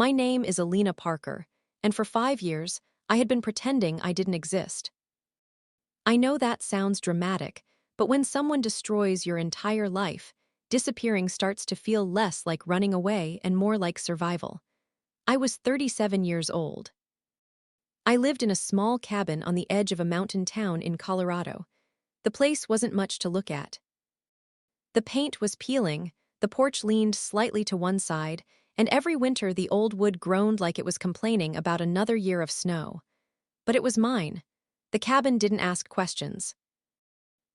My name is Alina Parker, and for 5 years, I had been pretending I didn't exist. I know that sounds dramatic, but when someone destroys your entire life, disappearing starts to feel less like running away and more like survival. I was 37 years old. I lived in a small cabin on the edge of a mountain town in Colorado. The place wasn't much to look at. The paint was peeling, the porch leaned slightly to one side, and every winter the old wood groaned like it was complaining about another year of snow. But it was mine. The cabin didn't ask questions.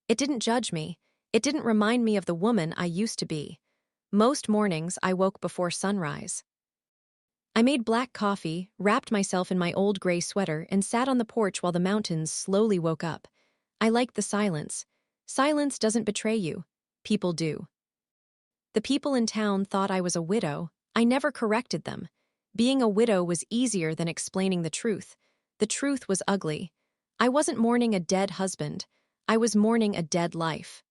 It didn't judge me. It didn't remind me of the woman I used to be. Most mornings I woke before sunrise. I made black coffee, wrapped myself in my old gray sweater, and sat on the porch while the mountains slowly woke up. I liked the silence. Silence doesn't betray you. People do. The people in town thought I was a widow. I never corrected them. Being a widow was easier than explaining the truth. The truth was ugly. I wasn't mourning a dead husband. I was mourning a dead life.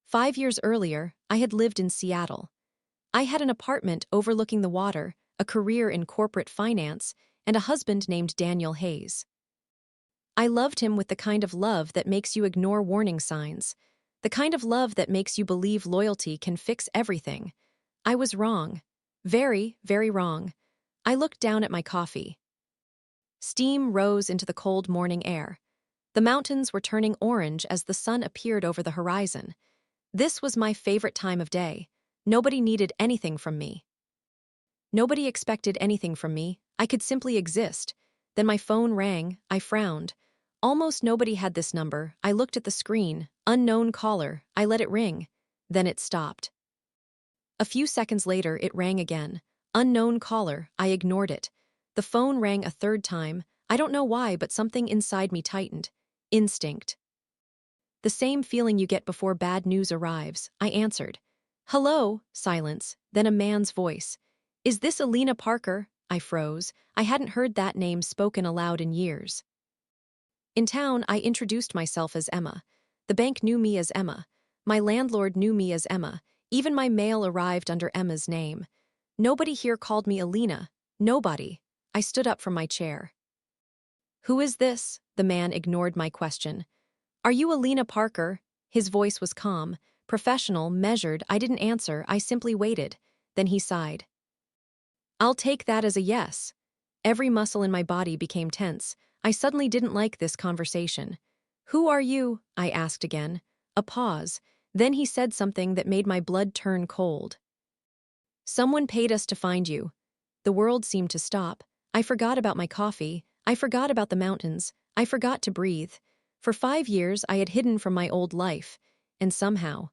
5 years earlier, I had lived in Seattle. I had an apartment overlooking the water, a career in corporate finance, and a husband named Daniel Hayes. I loved him with the kind of love that makes you ignore warning signs, the kind of love that makes you believe loyalty can fix everything. I was wrong. Very, very wrong. I looked down at my coffee. Steam rose into the cold morning air. The mountains were turning orange as the sun appeared over the horizon. This was my favorite time of day. Nobody needed anything from me. Nobody expected anything from me. I could simply exist. Then my phone rang. I frowned. Almost nobody had this number. I looked at the screen. Unknown caller. I let it ring. Then it stopped. A few seconds later, it rang again. Unknown caller. I ignored it. The phone rang a third time. I don't know why, but something inside me tightened. Instinct. The same feeling you get before bad news arrives. I answered. Hello, silence, then a man's voice. Is this Alina Parker? I froze. I hadn't heard that name spoken aloud in years. In town, I introduced myself as Emma. The bank knew me as Emma. My landlord knew me as Emma. Even my mail arrived under Emma's name. Nobody here called me Alina. Nobody. I stood up from my chair. Who is this? The man ignored my question. Are you Alina Parker? His voice was calm, professional, measured. I didn't answer. I simply waited. Then he sighed. I'll take that as a yes. Every muscle in my body became tense. I suddenly didn't like this conversation. Who are you? I asked again. A pause. Then he said something that made my blood turn cold. Someone paid us to find you. The world seemed to stop. I forgot about my coffee. I forgot about the mountains. I forgot to breathe. For 5 years, I had hidden from my old life. And somehow,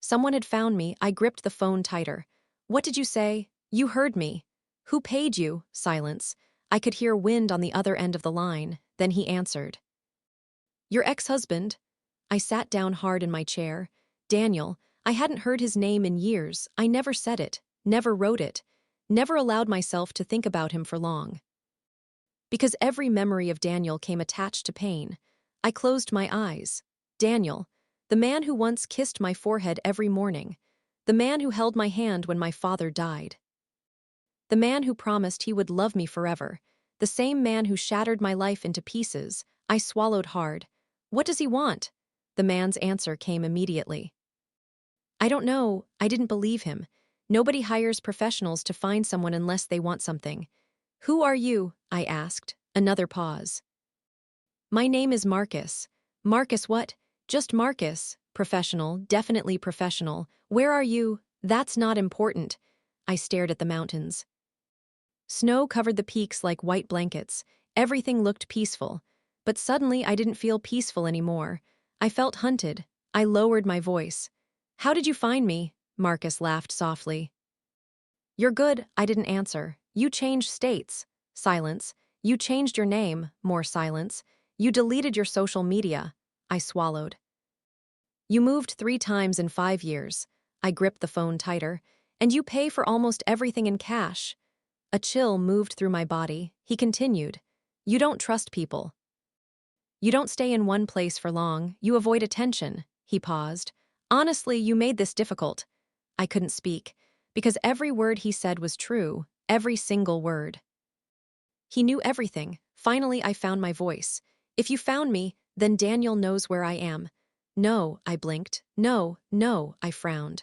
someone had found me. I gripped the phone tighter. What did you say? You heard me. Who paid you? Silence. I could hear wind on the other end of the line. Then he answered. Your ex-husband. I sat down hard in my chair. Daniel. I hadn't heard his name in years. I never said it, never wrote it, never allowed myself to think about him for long. Because every memory of Daniel came attached to pain, I closed my eyes. Daniel, the man who once kissed my forehead every morning, the man who held my hand when my father died. The man who promised he would love me forever, the same man who shattered my life into pieces. I swallowed hard. What does he want? The man's answer came immediately. I don't know. I didn't believe him. Nobody hires professionals to find someone unless they want something. Who are you? I asked. Another pause. My name is Marcus. Marcus what? Just Marcus. Professional, definitely professional. Where are you? That's not important. I stared at the mountains. Snow covered the peaks like white blankets. Everything looked peaceful. But suddenly I didn't feel peaceful anymore. I felt hunted. I lowered my voice. How did you find me? Marcus laughed softly. You're good. I didn't answer. You changed states. Silence. You changed your name. More silence. You deleted your social media. I swallowed. You moved 3 times in 5 years. I gripped the phone tighter. And you pay for almost everything in cash. A chill moved through my body. He continued. You don't trust people. You don't stay in one place for long. You avoid attention. He paused. Honestly, you made this difficult. I couldn't speak, because every word he said was true. every single word. He knew everything. Finally, I found my voice. If you found me, then Daniel knows where I am. No, I blinked. No, no, I frowned.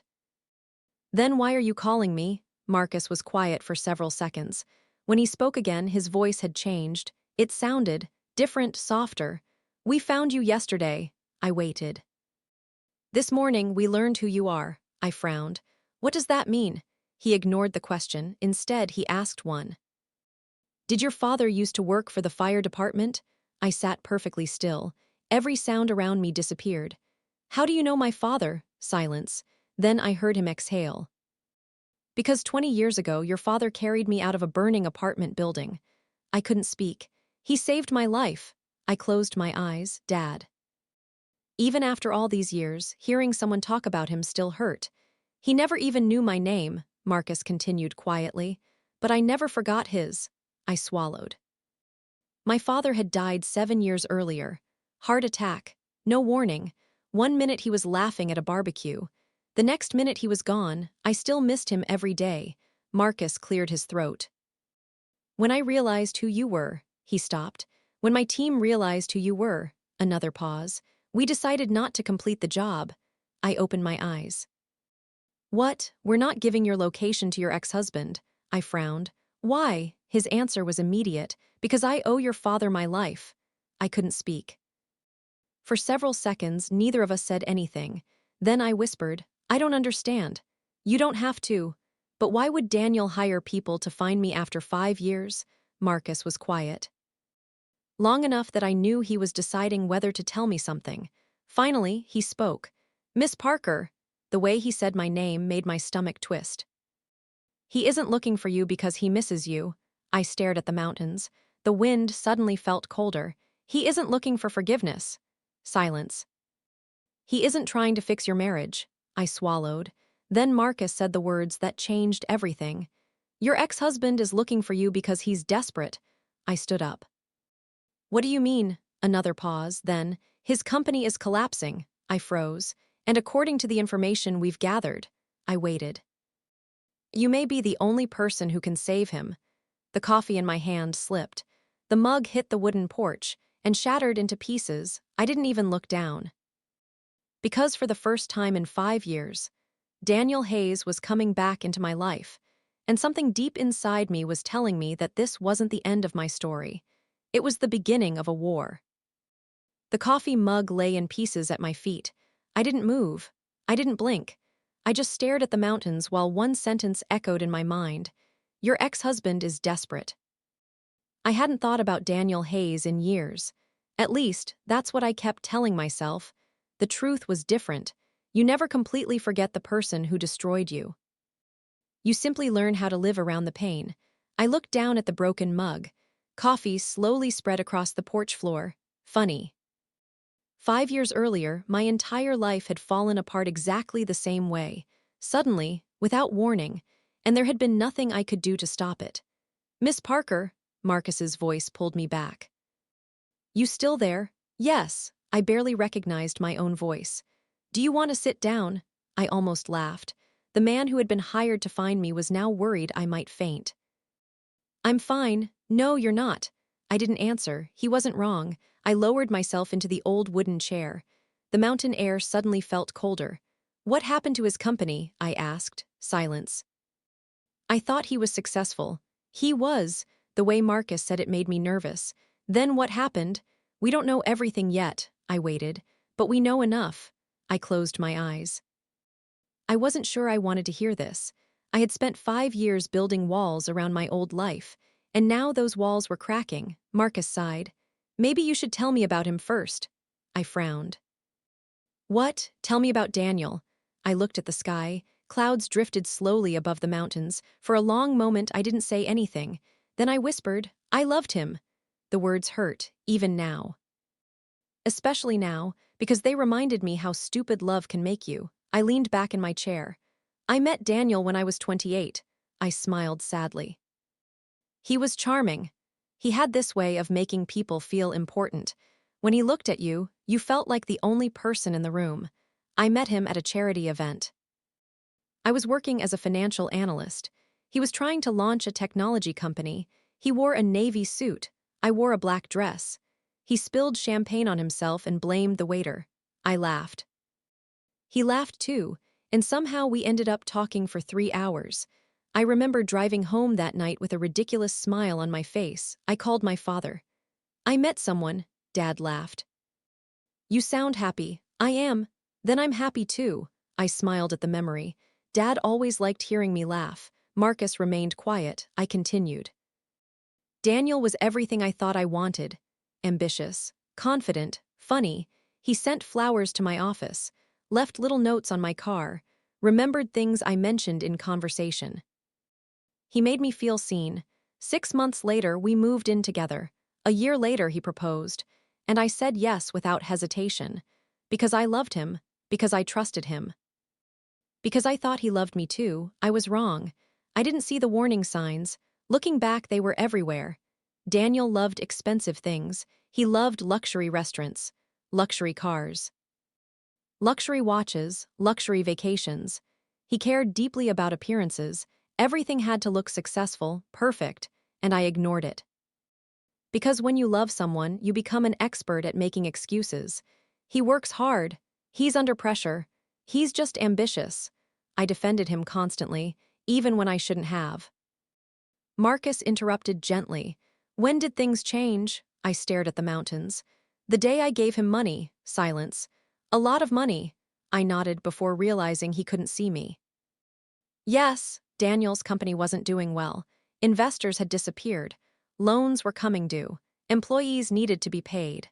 Then why are you calling me? Marcus was quiet for several seconds. When he spoke again, his voice had changed. It sounded different, softer. We found you yesterday. I waited. This morning, we learned who you are. I frowned. What does that mean? He ignored the question. Instead, he asked one. Did your father used to work for the fire department? I sat perfectly still. Every sound around me disappeared. How do you know my father? Silence. Then I heard him exhale. Because 20 years ago, your father carried me out of a burning apartment building. I couldn't speak. He saved my life. I closed my eyes. Dad. Even after all these years, hearing someone talk about him still hurt. He never even knew my name, Marcus continued quietly, but I never forgot his. I swallowed. My father had died 7 years earlier. Heart attack. No warning. 1 minute he was laughing at a barbecue. The next minute he was gone. I still missed him every day. Marcus cleared his throat. When I realized who you were, he stopped. When my team realized who you were, another pause. We decided not to complete the job. I opened my eyes. What? We're not giving your location to your ex-husband. I frowned. Why? His answer was immediate. Because I owe your father my life. I couldn't speak. For several seconds, neither of us said anything. Then I whispered, I don't understand. You don't have to. But why would Daniel hire people to find me after 5 years? Marcus was quiet. Long enough that I knew he was deciding whether to tell me something. Finally, he spoke. Miss Parker. The way he said my name made my stomach twist. He isn't looking for you because he misses you. I stared at the mountains. The wind suddenly felt colder. He isn't looking for forgiveness. Silence. He isn't trying to fix your marriage. I swallowed. Then Marcus said the words that changed everything. Your ex-husband is looking for you because he's desperate. I stood up. What do you mean? Another pause, then, his company is collapsing. I froze. And according to the information we've gathered, I waited. You may be the only person who can save him. The coffee in my hand slipped. The mug hit the wooden porch and shattered into pieces. I didn't even look down. Because for the first time in 5 years, Daniel Hayes was coming back into my life, and something deep inside me was telling me that this wasn't the end of my story. It was the beginning of a war. The coffee mug lay in pieces at my feet. I didn't move. I didn't blink. I just stared at the mountains while one sentence echoed in my mind. Your ex-husband is desperate. I hadn't thought about Daniel Hayes in years. At least, that's what I kept telling myself. The truth was different. You never completely forget the person who destroyed you. You simply learn how to live around the pain. I looked down at the broken mug. Coffee slowly spread across the porch floor. Funny. 5 years earlier, my entire life had fallen apart exactly the same way. Suddenly, without warning, and there had been nothing I could do to stop it. Miss Parker, Marcus's voice pulled me back. You still there? Yes. I barely recognized my own voice. Do you want to sit down? I almost laughed. The man who had been hired to find me was now worried I might faint. I'm fine. No, you're not. I didn't answer. He wasn't wrong. I lowered myself into the old wooden chair. The mountain air suddenly felt colder. What happened to his company? I asked. Silence. I thought he was successful. He was. The way Marcus said it made me nervous. Then what happened? We don't know everything yet. I waited. But we know enough. I closed my eyes. I wasn't sure I wanted to hear this. I had spent 5 years building walls around my old life, and now those walls were cracking. Marcus sighed. Maybe you should tell me about him first. I frowned. What? Tell me about Daniel. I looked at the sky. Clouds drifted slowly above the mountains. For a long moment, I didn't say anything. Then I whispered, I loved him. The words hurt, even now. Especially now, because they reminded me how stupid love can make you. I leaned back in my chair. I met Daniel when I was 28. I smiled sadly. He was charming. He had this way of making people feel important. When he looked at you, you felt like the only person in the room. I met him at a charity event. I was working as a financial analyst. He was trying to launch a technology company. He wore a navy suit. I wore a black dress. He spilled champagne on himself and blamed the waiter. I laughed. He laughed too, and somehow we ended up talking for 3 hours. I remember driving home that night with a ridiculous smile on my face. I called my father. I met someone, Dad laughed. You sound happy. I am. Then I'm happy too. I smiled at the memory. Dad always liked hearing me laugh. Marcus remained quiet. I continued. Daniel was everything I thought I wanted. Ambitious, confident, funny. He sent flowers to my office, left little notes on my car, remembered things I mentioned in conversation. He made me feel seen. 6 months later, we moved in together. A year later, he proposed, and I said yes without hesitation. Because I loved him, because I trusted him. Because I thought he loved me too. I was wrong. I didn't see the warning signs. Looking back, they were everywhere. Daniel loved expensive things. He loved luxury restaurants, luxury cars, luxury watches, luxury vacations. He cared deeply about appearances. Everything had to look successful, perfect, and I ignored it. Because when you love someone, you become an expert at making excuses. He works hard. He's under pressure. He's just ambitious. I defended him constantly, even when I shouldn't have. Marcus interrupted gently. When did things change? I stared at the mountains. The day I gave him money. Silence. A lot of money. I nodded before realizing he couldn't see me. Yes, Daniel's company wasn't doing well. Investors had disappeared. Loans were coming due. Employees needed to be paid.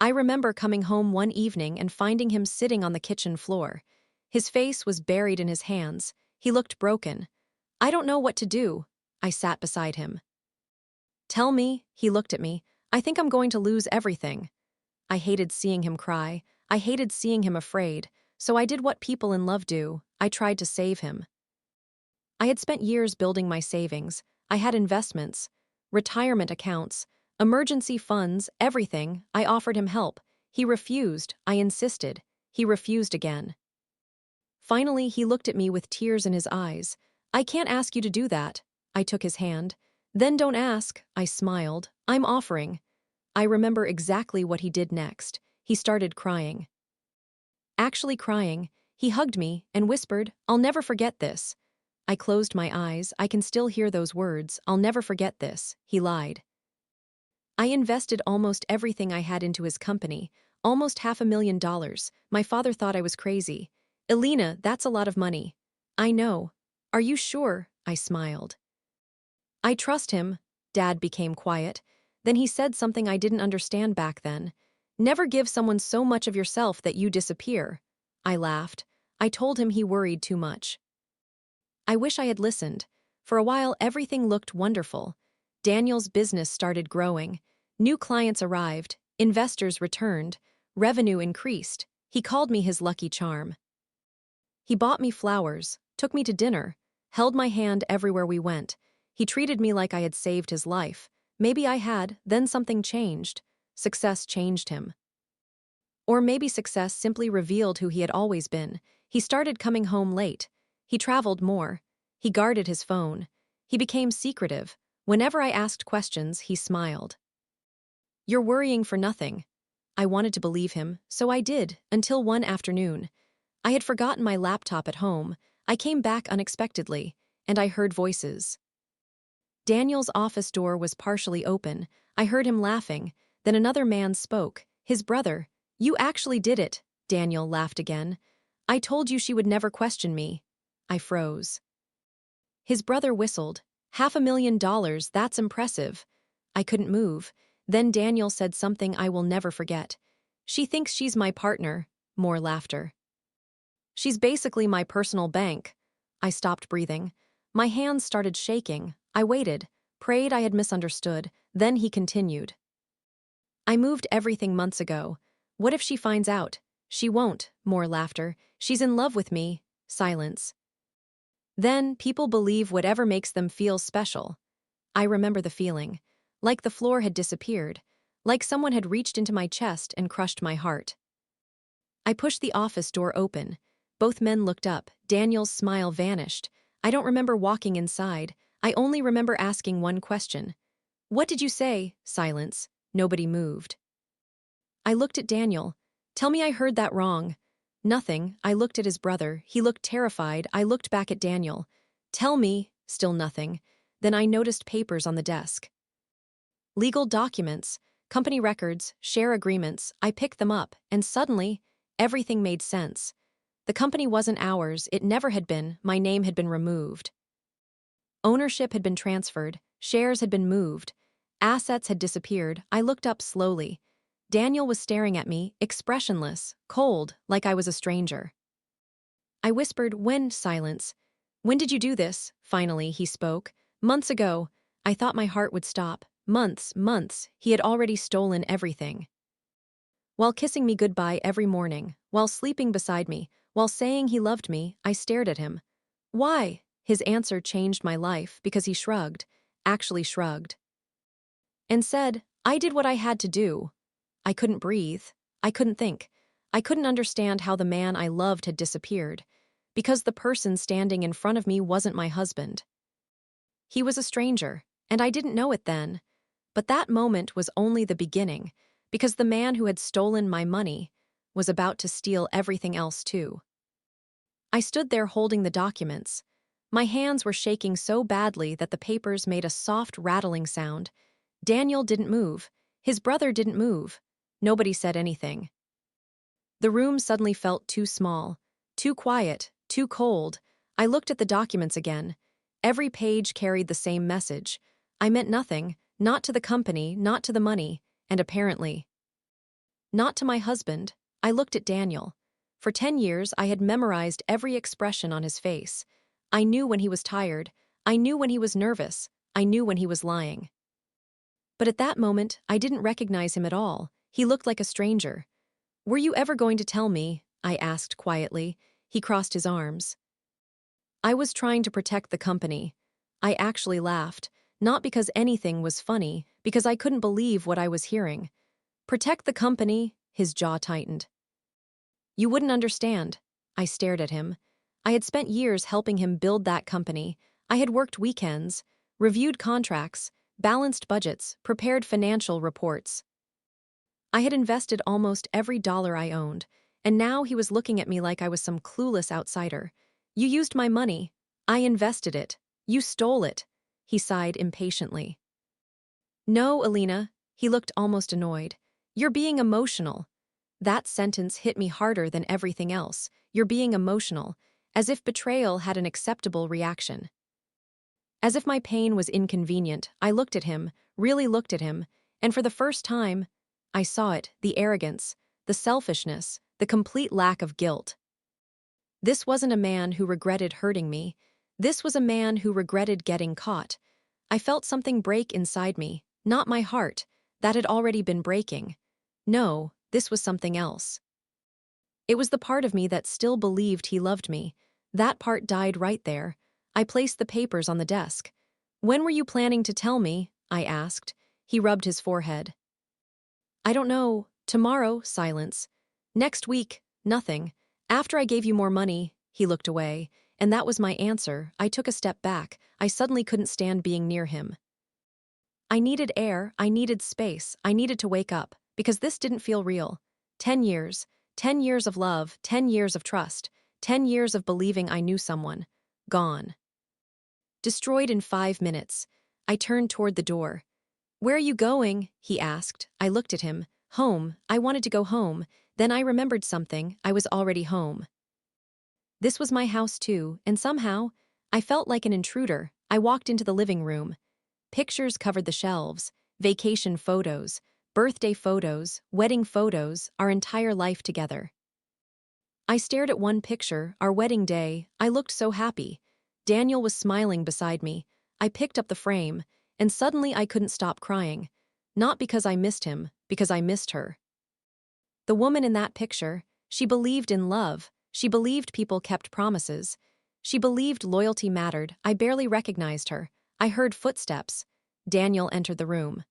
I remember coming home one evening and finding him sitting on the kitchen floor. His face was buried in his hands. He looked broken. I don't know what to do. I sat beside him. Tell me, he looked at me. I think I'm going to lose everything. I hated seeing him cry. I hated seeing him afraid. So I did what people in love do. I tried to save him. I had spent years building my savings. I had investments, retirement accounts, emergency funds, everything. I offered him help. He refused. I insisted. He refused again. Finally, he looked at me with tears in his eyes. I can't ask you to do that. I took his hand. Then don't ask. I smiled. I'm offering. I remember exactly what he did next. He started crying. Actually crying. He hugged me and whispered, I'll never forget this. I closed my eyes. I can still hear those words. I'll never forget this. He lied. I invested almost everything I had into his company, almost $500,000. My father thought I was crazy. Elena, that's a lot of money. I know. Are you sure? I smiled. I trust him. Dad became quiet. Then he said something I didn't understand back then. Never give someone so much of yourself that you disappear. I laughed. I told him he worried too much. I wish I had listened. For a while, everything looked wonderful. Daniel's business started growing. New clients arrived. Investors returned. Revenue increased. He called me his lucky charm. He bought me flowers, took me to dinner, held my hand everywhere we went. He treated me like I had saved his life. Maybe I had, then something changed. Success changed him. Or maybe success simply revealed who he had always been. He started coming home late. He traveled more. He guarded his phone. He became secretive. Whenever I asked questions, he smiled. You're worrying for nothing. I wanted to believe him, so I did, until one afternoon. I had forgotten my laptop at home. I came back unexpectedly, and I heard voices. Daniel's office door was partially open. I heard him laughing. Then another man spoke. His brother. You actually did it. Daniel laughed again. I told you she would never question me. I froze. His brother whistled. $500,000, that's impressive. I couldn't move. Then Daniel said something I will never forget. She thinks she's my partner. More laughter. She's basically my personal bank. I stopped breathing. My hands started shaking. I waited, prayed I had misunderstood. Then he continued. I moved everything months ago. What if she finds out? She won't. More laughter. She's in love with me. Silence. Then people believe whatever makes them feel special. I remember the feeling. Like the floor had disappeared. Like someone had reached into my chest and crushed my heart. I pushed the office door open. Both men looked up. Daniel's smile vanished. I don't remember walking inside. I only remember asking one question. What did you say? Silence. Nobody moved. I looked at Daniel. Tell me I heard that wrong. Nothing. I looked at his brother. He looked terrified. I looked back at Daniel. Tell me. Still nothing. Then I noticed papers on the desk. Legal documents, company records, share agreements. I picked them up, and suddenly, everything made sense. The company wasn't ours. It never had been. My name had been removed. Ownership had been transferred. Shares had been moved. Assets had disappeared. I looked up slowly. Daniel was staring at me, expressionless, cold, like I was a stranger. I whispered, when? Silence. When did you do this? Finally, he spoke. Months ago. I thought my heart would stop. Months. He had already stolen everything. While kissing me goodbye every morning, while sleeping beside me, while saying he loved me, I stared at him. Why? His answer changed my life because he shrugged, actually shrugged, and said, I did what I had to do. I couldn't breathe. I couldn't think. I couldn't understand how the man I loved had disappeared, because the person standing in front of me wasn't my husband. He was a stranger, and I didn't know it then. But that moment was only the beginning, because the man who had stolen my money was about to steal everything else too. I stood there holding the documents. My hands were shaking so badly that the papers made a soft rattling sound. Daniel didn't move. His brother didn't move. Nobody said anything. The room suddenly felt too small, too quiet, too cold. I looked at the documents again. Every page carried the same message. I meant nothing, not to the company, not to the money, and apparently not to my husband. I looked at Daniel. For 10 years, I had memorized every expression on his face. I knew when he was tired. I knew when he was nervous. I knew when he was lying. But at that moment, I didn't recognize him at all. He looked like a stranger. Were you ever going to tell me? I asked quietly. He crossed his arms. I was trying to protect the company. I actually laughed, not because anything was funny, because I couldn't believe what I was hearing. Protect the company? His jaw tightened. You wouldn't understand. I stared at him. I had spent years helping him build that company. I had worked weekends, reviewed contracts, balanced budgets, prepared financial reports. I had invested almost every dollar I owned, and now he was looking at me like I was some clueless outsider. You used my money. I invested it. You stole it. He sighed impatiently. No, Alina. He looked almost annoyed. You're being emotional. That sentence hit me harder than everything else. You're being emotional, as if betrayal had an acceptable reaction. As if my pain was inconvenient, I looked at him, really looked at him, and for the first time, I saw it, the arrogance, the selfishness, the complete lack of guilt. This wasn't a man who regretted hurting me. This was a man who regretted getting caught. I felt something break inside me, not my heart, that had already been breaking. No, this was something else. It was the part of me that still believed he loved me. That part died right there. I placed the papers on the desk. When were you planning to tell me? I asked. He rubbed his forehead. I don't know. Tomorrow, silence. Next week, nothing. After I gave you more money, he looked away, and that was my answer. I took a step back. I suddenly couldn't stand being near him. I needed air, I needed space, I needed to wake up, because this didn't feel real. 10 years. 10 years of love, 10 years of trust, 10 years of believing I knew someone. Gone. Destroyed in 5 minutes. I turned toward the door. Where are you going? He asked. I looked at him. Home. I wanted to go home. Then I remembered something. I was already home. This was my house too, and somehow, I felt like an intruder. I walked into the living room. Pictures covered the shelves, vacation photos, birthday photos, wedding photos, our entire life together. I stared at one picture, our wedding day. I looked so happy. Daniel was smiling beside me. I picked up the frame, and suddenly I couldn't stop crying. Not because I missed him, because I missed her. The woman in that picture, she believed in love. She believed people kept promises. She believed loyalty mattered. I barely recognized her. I heard footsteps. Daniel entered the room.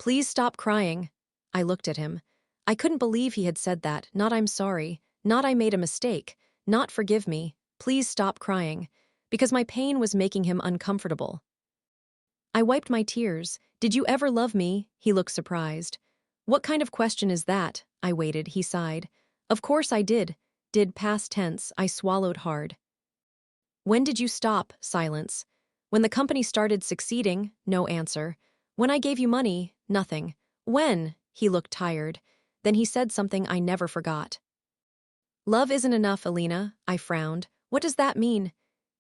Please stop crying. I looked at him. I couldn't believe he had said that. Not I'm sorry. Not I made a mistake. Not forgive me. Please stop crying. because my pain was making him uncomfortable. I wiped my tears. Did you ever love me? He looked surprised. What kind of question is that? I waited, he sighed. Of course I did. Did past tense, I swallowed hard. When did you stop? Silence. When the company started succeeding? No answer. When I gave you money? Nothing. When? He looked tired. Then he said something I never forgot. Love isn't enough, Alina, I frowned. What does that mean?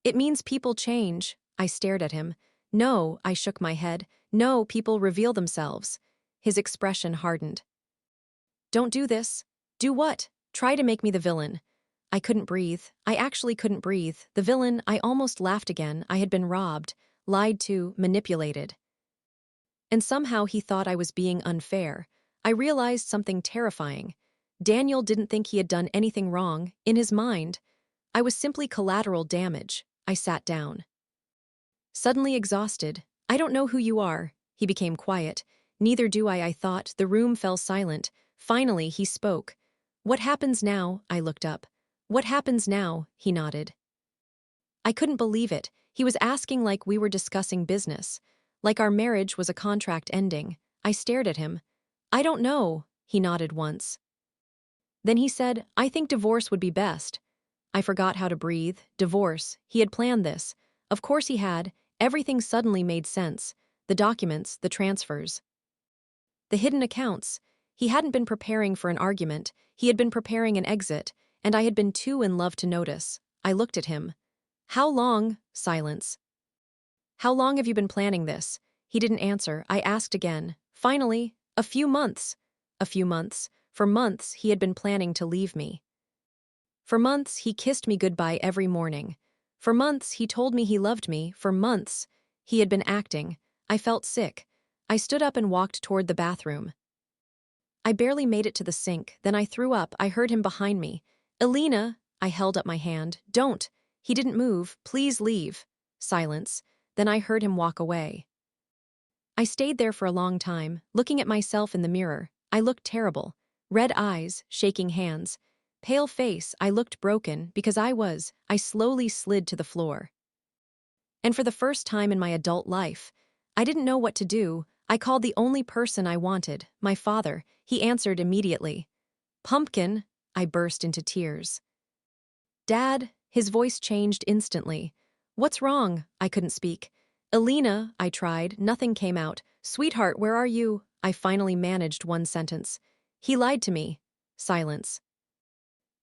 It means people change. I stared at him. No, I shook my head. No, people reveal themselves. His expression hardened. Don't do this. Do what? Try to make me the villain. I couldn't breathe. I actually couldn't breathe. The villain, I almost laughed again. I had been robbed, lied to, manipulated. And somehow he thought I was being unfair. I realized something terrifying. Daniel didn't think he had done anything wrong. In his mind, I was simply collateral damage. I sat down. Suddenly exhausted. I don't know who you are. He became quiet. Neither do I thought. The room fell silent. Finally, he spoke. What happens now? I looked up. What happens now? He nodded. I couldn't believe it. He was asking like we were discussing business. Like our marriage was a contract ending. I stared at him. I don't know. He nodded once. Then he said, I think divorce would be best. I forgot how to breathe. Divorce. He had planned this. Of course he had. Everything suddenly made sense. The documents, the transfers. The hidden accounts. He hadn't been preparing for an argument. He had been preparing an exit, and I had been too in love to notice. I looked at him. How long? Silence. How long have you been planning this? He didn't answer. I asked again. Finally, a few months. A few months. For months, he had been planning to leave me. For months, he kissed me goodbye every morning. For months, he told me he loved me. For months, he had been acting. I felt sick. I stood up and walked toward the bathroom. I barely made it to the sink. Then I threw up. I heard him behind me. Alina, I held up my hand. Don't. He didn't move. Please leave. Silence. Then I heard him walk away. I stayed there for a long time, looking at myself in the mirror. I looked terrible. Red eyes, shaking hands. Pale face, I looked broken because I slowly slid to the floor. And for the first time in my adult life, I didn't know what to do. I called the only person I wanted, my father. He answered immediately. Pumpkin, I burst into tears. Dad, his voice changed instantly. What's wrong? I couldn't speak. Alina, I tried. Nothing came out. Sweetheart, where are you? I finally managed one sentence. He lied to me. Silence.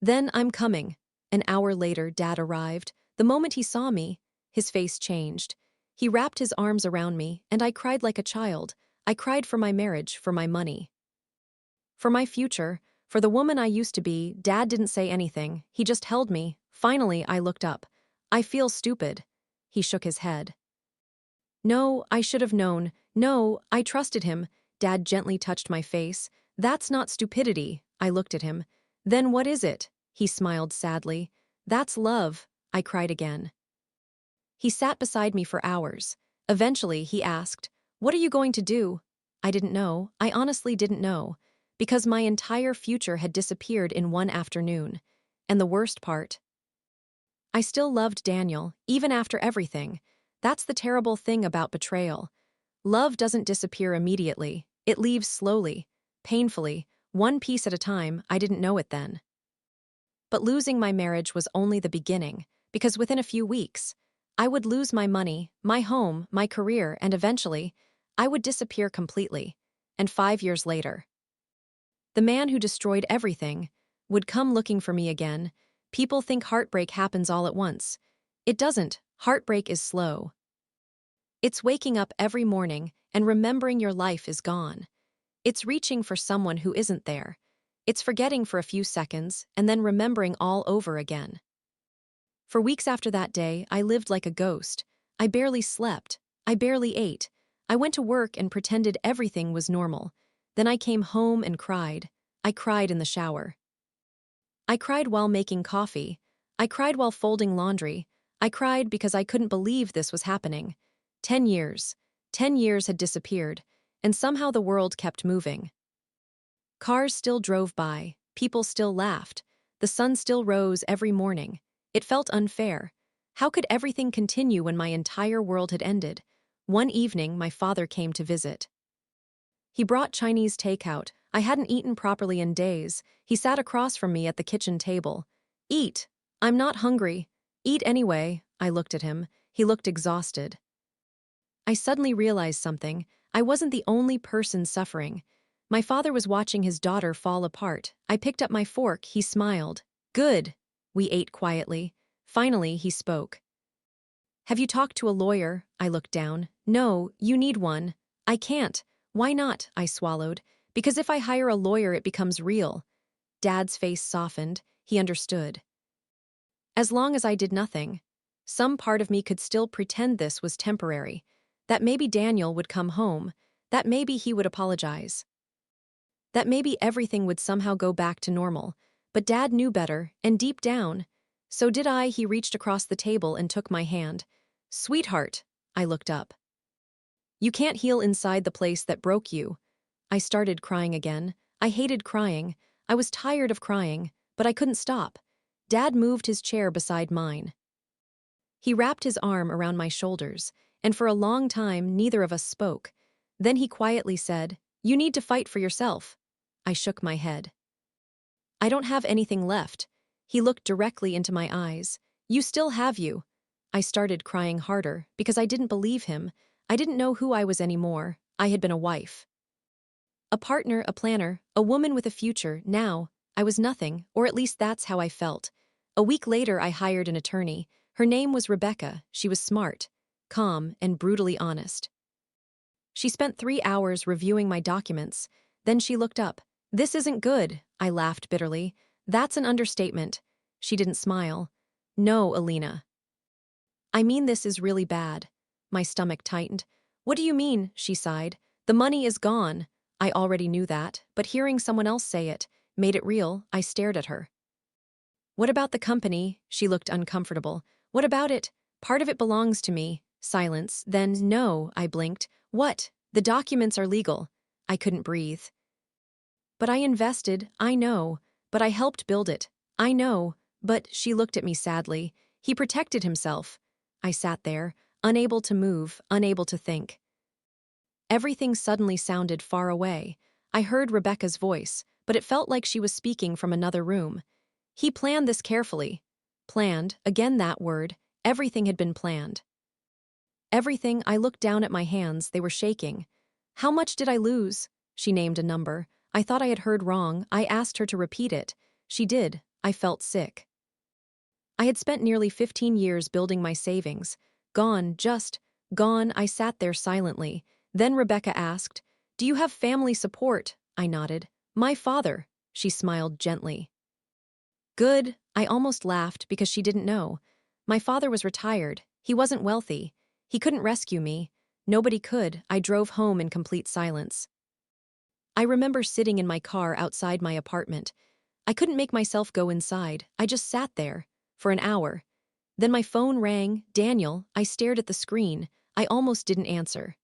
Then I'm coming. An hour later, Dad arrived. The moment he saw me, his face changed. He wrapped his arms around me, and I cried like a child. I cried for my marriage, for my money. For my future, for the woman I used to be. Dad didn't say anything. He just held me. Finally, I looked up. I feel stupid. He shook his head. No, I should have known. No, I trusted him. Dad gently touched my face. That's not stupidity. I looked at him. Then what is it? He smiled sadly. That's love. I cried again. He sat beside me for hours. Eventually, he asked, what are you going to do? I didn't know. I honestly didn't know. Because my entire future had disappeared in one afternoon. And the worst part? I still loved Daniel, even after everything. That's the terrible thing about betrayal. Love doesn't disappear immediately. It leaves slowly, painfully, one piece at a time. I didn't know it then. But losing my marriage was only the beginning, because within a few weeks, I would lose my money, my home, my career, and eventually, I would disappear completely. And 5 years later, the man who destroyed everything would come looking for me again. People think heartbreak happens all at once. It doesn't. Heartbreak is slow. It's waking up every morning and remembering your life is gone. It's reaching for someone who isn't there. It's forgetting for a few seconds and then remembering all over again. For weeks after that day, I lived like a ghost. I barely slept. I barely ate. I went to work and pretended everything was normal. Then I came home and cried. I cried in the shower. I cried while making coffee. I cried while folding laundry. I cried because I couldn't believe this was happening. 10 years. 10 years had disappeared, and somehow the world kept moving. Cars still drove by. People still laughed. The sun still rose every morning. It felt unfair. How could everything continue when my entire world had ended? One evening, my father came to visit. He brought Chinese takeout. I hadn't eaten properly in days. He sat across from me at the kitchen table. Eat. I'm not hungry. Eat anyway. I looked at him. He looked exhausted. I suddenly realized something. I wasn't the only person suffering. My father was watching his daughter fall apart. I picked up my fork. He smiled. Good. We ate quietly. Finally, he spoke. Have you talked to a lawyer? I looked down. No, you need one. I can't. Why not? I swallowed. Because if I hire a lawyer, it becomes real. Dad's face softened. He understood. As long as I did nothing, some part of me could still pretend this was temporary. That maybe Daniel would come home. That maybe he would apologize. That maybe everything would somehow go back to normal. But Dad knew better, and deep down, so did I. He reached across the table and took my hand. Sweetheart, I looked up. You can't heal inside the place that broke you. I started crying again. I hated crying. I was tired of crying, but I couldn't stop. Dad moved his chair beside mine. He wrapped his arm around my shoulders, and for a long time neither of us spoke. Then he quietly said, You need to fight for yourself. I shook my head. I don't have anything left. He looked directly into my eyes. You still have you. I started crying harder because I didn't believe him. I didn't know who I was anymore. I had been a wife, a partner, a planner, a woman with a future. Now, I was nothing, or at least that's how I felt. A week later, I hired an attorney. Her name was Rebecca. She was smart, calm, and brutally honest. She spent 3 hours reviewing my documents. Then she looked up. This isn't good, I laughed bitterly. That's an understatement. She didn't smile. No, Alina. I mean, this is really bad. My stomach tightened. What do you mean? She sighed. The money is gone. I already knew that, but hearing someone else say it made it real. I stared at her. What about the company? She looked uncomfortable. What about it? Part of it belongs to me. Silence. Then, no, I blinked. What? The documents are legal. I couldn't breathe. But I invested, I know. But I helped build it. I know. But she looked at me sadly. He protected himself. I sat there, unable to move, unable to think. Everything suddenly sounded far away. I heard Rebecca's voice, but it felt like she was speaking from another room. He planned this carefully. Planned, again that word. Everything had been planned. Everything. I looked down at my hands. They were shaking. How much did I lose? She named a number. I thought I had heard wrong. I asked her to repeat it. She did. I felt sick. I had spent nearly 15 years building my savings. Gone, just gone. I sat there silently. Then Rebecca asked, Do you have family support? I nodded. My father. She smiled gently. Good. I almost laughed because she didn't know. My father was retired. He wasn't wealthy. He couldn't rescue me. Nobody could. I drove home in complete silence. I remember sitting in my car outside my apartment. I couldn't make myself go inside. I just sat there for an hour. Then my phone rang. Daniel. I stared at the screen. I almost didn't answer.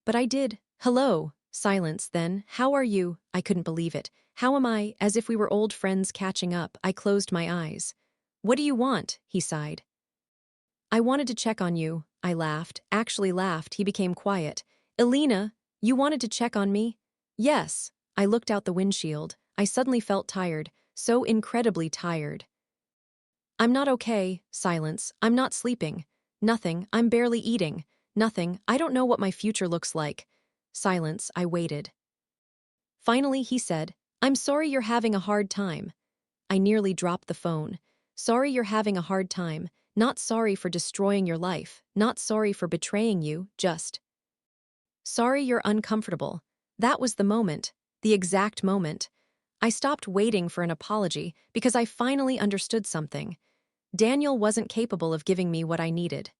But I did. Hello. Silence. Then, how are you? I couldn't believe it. How am I? As if we were old friends catching up. I closed my eyes. What do you want? He sighed. I wanted to check on you. I laughed. Actually laughed. He became quiet. Alina, you wanted to check on me? Yes. I looked out the windshield. I suddenly felt tired. So incredibly tired. I'm not okay. Silence. I'm not sleeping. Nothing. I'm barely eating. Nothing. I don't know what my future looks like. Silence. I waited. Finally, he said, I'm sorry you're having a hard time. I nearly dropped the phone. Sorry you're having a hard time. Not sorry for destroying your life. Not sorry for betraying you. Just sorry you're uncomfortable. That was the moment. The exact moment. I stopped waiting for an apology because I finally understood something. Daniel wasn't capable of giving me what I needed.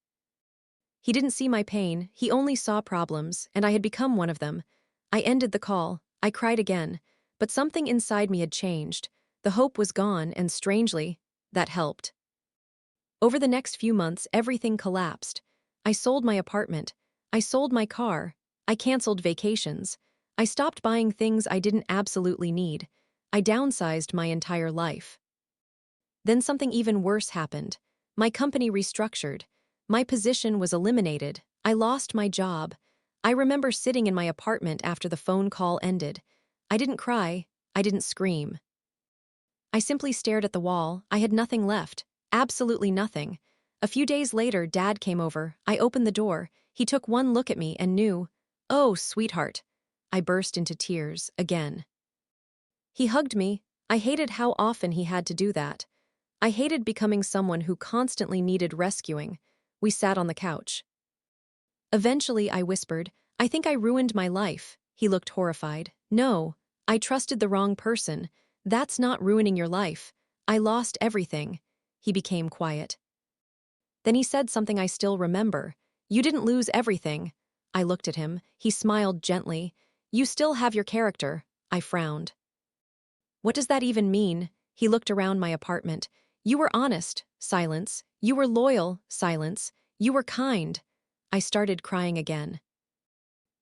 He didn't see my pain, he only saw problems, and I had become one of them. I ended the call. I cried again. But something inside me had changed. The hope was gone, and strangely, that helped. Over the next few months, everything collapsed. I sold my apartment. I sold my car. I canceled vacations. I stopped buying things I didn't absolutely need. I downsized my entire life. Then something even worse happened. My company restructured. My position was eliminated. I lost my job. I remember sitting in my apartment after the phone call ended. I didn't cry. I didn't scream. I simply stared at the wall. I had nothing left. Absolutely nothing. A few days later, Dad came over. I opened the door. He took one look at me and knew. "Oh, sweetheart." I burst into tears again. He hugged me. I hated how often he had to do that. I hated becoming someone who constantly needed rescuing. We sat on the couch. Eventually, I whispered, "I think I ruined my life." He looked horrified. "No, I trusted the wrong person. That's not ruining your life. I lost everything." He became quiet. Then he said something I still remember. "You didn't lose everything." I looked at him. He smiled gently. "You still have your character." I frowned. "What does that even mean?" He looked around my apartment. "You were honest." Silence. "You were loyal." Silence. "You were kind." I started crying again.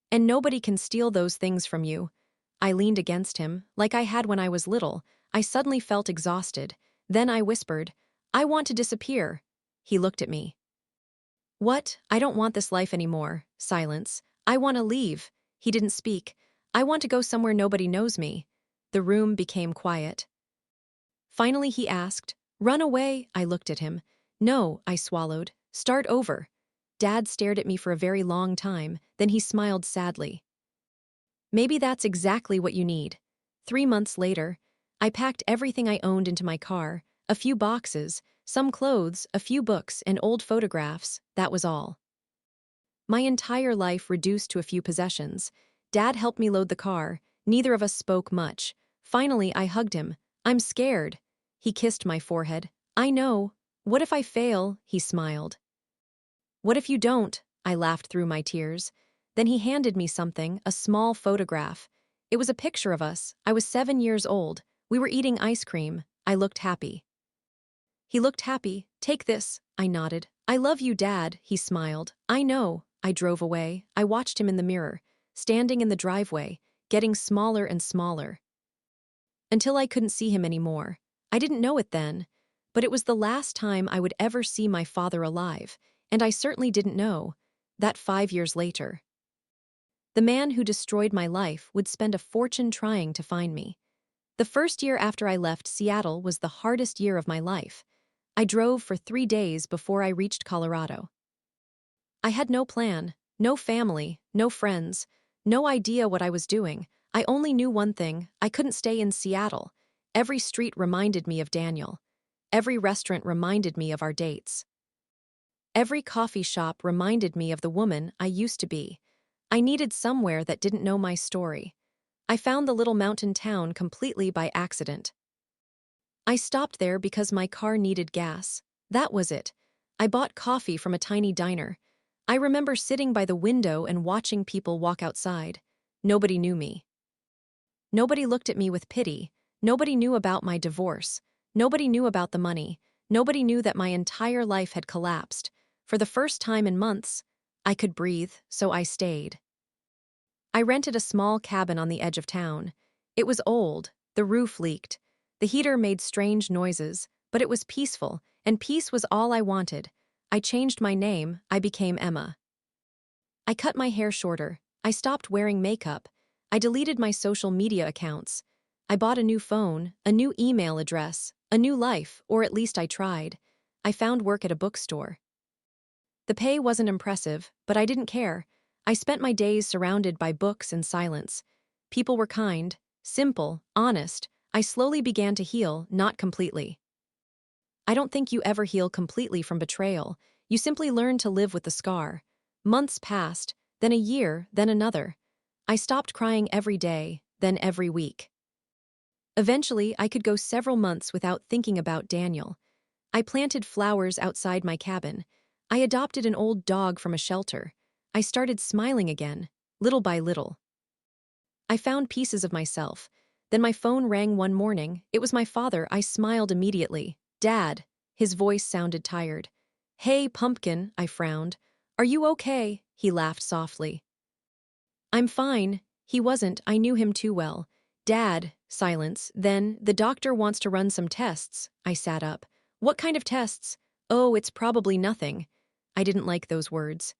"And nobody can steal those things from you." I leaned against him, like I had when I was little. I suddenly felt exhausted. Then I whispered, "I want to disappear." He looked at me. "What? I don't want this life anymore." Silence. "I want to leave." He didn't speak. "I want to go somewhere nobody knows me." The room became quiet. Finally he asked, "Run away?" I looked at him. "No," I swallowed. "Start over." Dad stared at me for a very long time, then he smiled sadly. "Maybe that's exactly what you need." 3 months later, I packed everything I owned into my car, a few boxes, some clothes, a few books, and old photographs. That was all. My entire life reduced to a few possessions. Dad helped me load the car. Neither of us spoke much. Finally, I hugged him. "I'm scared." He kissed my forehead. "I know. What if I fail?" He smiled. "What if you don't?" I laughed through my tears. Then he handed me something, a small photograph. It was a picture of us. I was 7 years old. We were eating ice cream. I looked happy. He looked happy. "Take this." I nodded. "I love you, Dad." He smiled. "I know." I drove away. I watched him in the mirror, standing in the driveway, getting smaller and smaller, until I couldn't see him anymore. I didn't know it then, but it was the last time I would ever see my father alive, and I certainly didn't know that 5 years later, the man who destroyed my life would spend a fortune trying to find me. The first year after I left Seattle was the hardest year of my life. I drove for 3 days before I reached Colorado. I had no plan, no family, no friends, no idea what I was doing. I only knew one thing: I couldn't stay in Seattle. Every street reminded me of Daniel. Every restaurant reminded me of our dates. Every coffee shop reminded me of the woman I used to be. I needed somewhere that didn't know my story. I found the little mountain town completely by accident. I stopped there because my car needed gas. That was it. I bought coffee from a tiny diner. I remember sitting by the window and watching people walk outside. Nobody knew me. Nobody looked at me with pity. Nobody knew about my divorce. Nobody knew about the money. Nobody knew that my entire life had collapsed. For the first time in months, I could breathe, so I stayed. I rented a small cabin on the edge of town. It was old. The roof leaked. The heater made strange noises, but it was peaceful, and peace was all I wanted. I changed my name. I became Emma. I cut my hair shorter. I stopped wearing makeup. I deleted my social media accounts. I bought a new phone, a new email address, a new life, or at least I tried. I found work at a bookstore. The pay wasn't impressive, but I didn't care. I spent my days surrounded by books and silence. People were kind, simple, honest. I slowly began to heal, not completely. I don't think you ever heal completely from betrayal. You simply learn to live with the scar. Months passed, then a year, then another. I stopped crying every day, then every week. Eventually, I could go several months without thinking about Daniel. I planted flowers outside my cabin. I adopted an old dog from a shelter. I started smiling again, little by little. I found pieces of myself. Then my phone rang one morning. It was my father. I smiled immediately. "Dad." His voice sounded tired. "Hey, pumpkin," I frowned. "Are you okay?" He laughed softly. "I'm fine." He wasn't. I knew him too well. "Dad." Silence. Then, "The doctor wants to run some tests." I sat up. "What kind of tests?" Oh, it's probably nothing. I didn't like those words.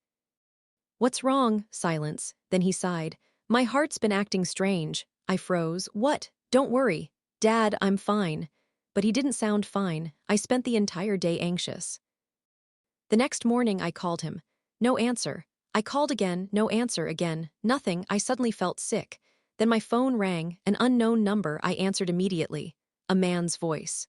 What's wrong? Silence. Then he sighed. My heart's been acting strange. I froze. What? Don't worry. Dad, I'm fine. But he didn't sound fine. I spent the entire day anxious. The next morning I called him. No answer. I called again, no answer again. Nothing. I suddenly felt sick. Then my phone rang, an unknown number. I answered immediately. A man's voice.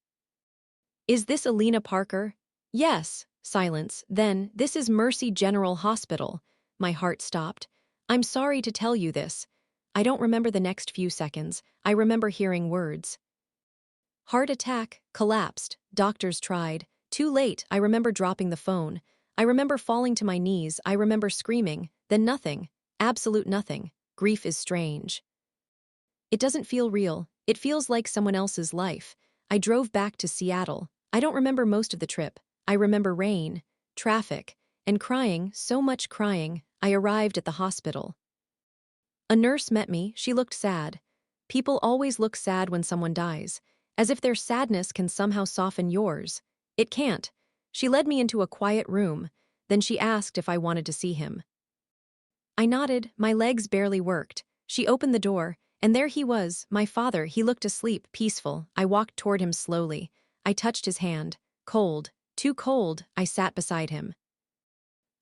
Is this Alina Parker? Yes. Silence. Then, this is Mercy General Hospital. My heart stopped. I'm sorry to tell you this. I don't remember the next few seconds. I remember hearing words. Heart attack, collapsed, doctors tried. Too late. I remember dropping the phone. I remember falling to my knees. I remember screaming. Then nothing. Absolute nothing. Grief is strange. It doesn't feel real. It feels like someone else's life. I drove back to Seattle. I don't remember most of the trip. I remember rain, traffic, and crying, so much crying. I arrived at the hospital. A nurse met me. She looked sad. People always look sad when someone dies, as if their sadness can somehow soften yours. It can't. She led me into a quiet room. Then she asked if I wanted to see him. I nodded. My legs barely worked. She opened the door, and there he was, my father. He looked asleep, peaceful. I walked toward him slowly. I touched his hand. Cold. Too cold. I sat beside him.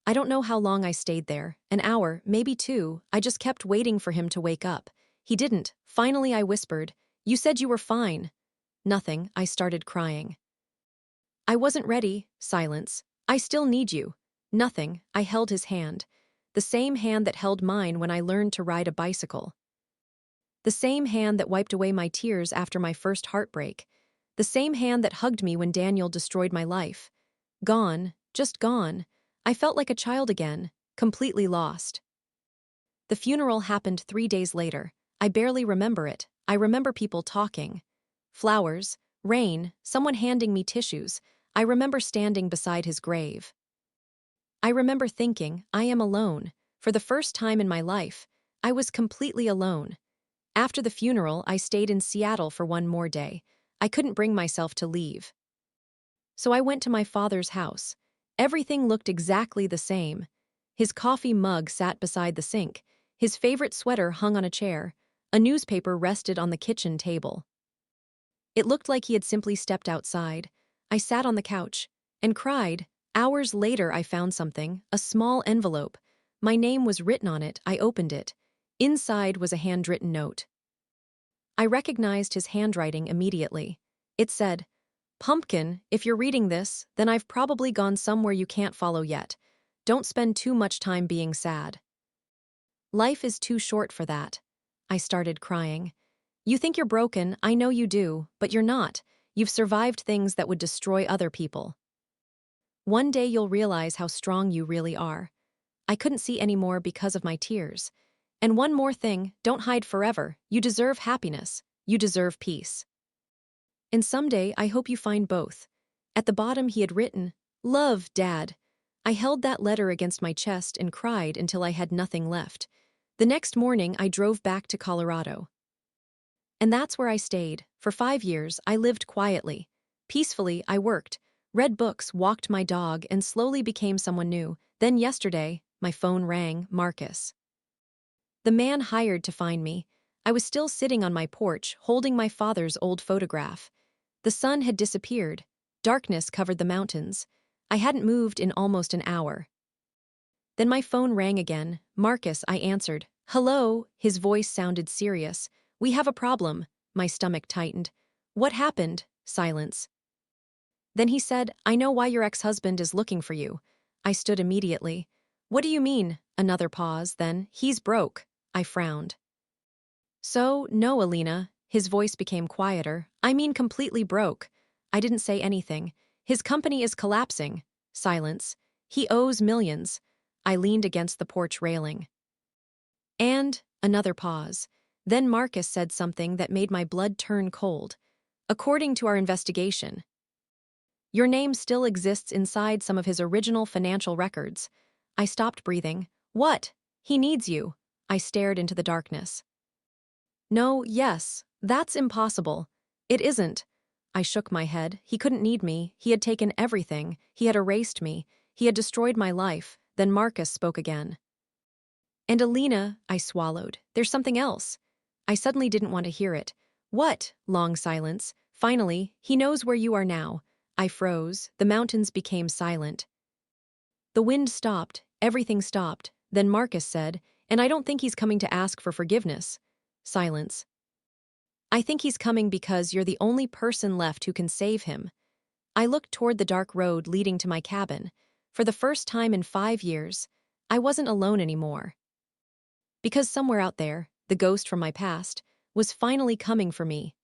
I don't know how long I stayed there. An hour, maybe two. I just kept waiting for him to wake up. He didn't. Finally I whispered, "You said you were fine." Nothing. I started crying. I wasn't ready. Silence. "I still need you." Nothing. I held his hand. The same hand that held mine when I learned to ride a bicycle. The same hand that wiped away my tears after my first heartbreak. The same hand that hugged me when Daniel destroyed my life. Gone. Just gone. I felt like a child again, completely lost. The funeral happened 3 days later. I barely remember it. I remember people talking. Flowers, rain, someone handing me tissues. I remember standing beside his grave. I remember thinking, I am alone. For the first time in my life, I was completely alone. After the funeral, I stayed in Seattle for one more day. I couldn't bring myself to leave. So I went to my father's house. Everything looked exactly the same. His coffee mug sat beside the sink. His favorite sweater hung on a chair. A newspaper rested on the kitchen table. It looked like he had simply stepped outside. I sat on the couch and cried. Hours later, I found something, a small envelope. My name was written on it. I opened it. Inside was a handwritten note. I recognized his handwriting immediately. It said, "Pumpkin, if you're reading this, then I've probably gone somewhere you can't follow yet. Don't spend too much time being sad. Life is too short for that." I started crying. You think you're broken, I know you do, but you're not. You've survived things that would destroy other people. One day you'll realize how strong you really are. I couldn't see anymore because of my tears. And one more thing, don't hide forever. You deserve happiness. You deserve peace. And someday I hope you find both. At the bottom he had written, "Love, Dad." I held that letter against my chest and cried until I had nothing left. The next morning I drove back to Colorado. And that's where I stayed. For 5 years, I lived quietly. Peacefully, I worked, read books, walked my dog, and slowly became someone new. Then yesterday, my phone rang. Marcus. The man hired to find me. I was still sitting on my porch, holding my father's old photograph. The sun had disappeared. Darkness covered the mountains. I hadn't moved in almost an hour. Then my phone rang again. Marcus, I answered. "Hello," his voice sounded serious. "We have a problem." My stomach tightened. "What happened?" Silence. Then he said, "I know why your ex-husband is looking for you." I stood immediately. "What do you mean?" Another pause, then, "He's broke." I frowned. "So, no, Alina." His voice became quieter. "I mean completely broke." I didn't say anything. "His company is collapsing." Silence. "He owes millions." I leaned against the porch railing. And another pause. Then Marcus said something that made my blood turn cold. "According to our investigation, your name still exists inside some of his original financial records." I stopped breathing. "What? He needs you." I stared into the darkness. "No, yes, that's impossible." "It isn't." I shook my head. He couldn't need me. He had taken everything. He had erased me. He had destroyed my life. Then Marcus spoke again. And Alina, I swallowed. There's something else. I suddenly didn't want to hear it. What? Long silence. Finally, he knows where you are now. I froze. The mountains became silent. The wind stopped. Everything stopped. Then Marcus said, and I don't think he's coming to ask for forgiveness. Silence. I think he's coming because you're the only person left who can save him. I looked toward the dark road leading to my cabin. For the first time in 5 years, I wasn't alone anymore. Because somewhere out there, the ghost from my past was finally coming for me.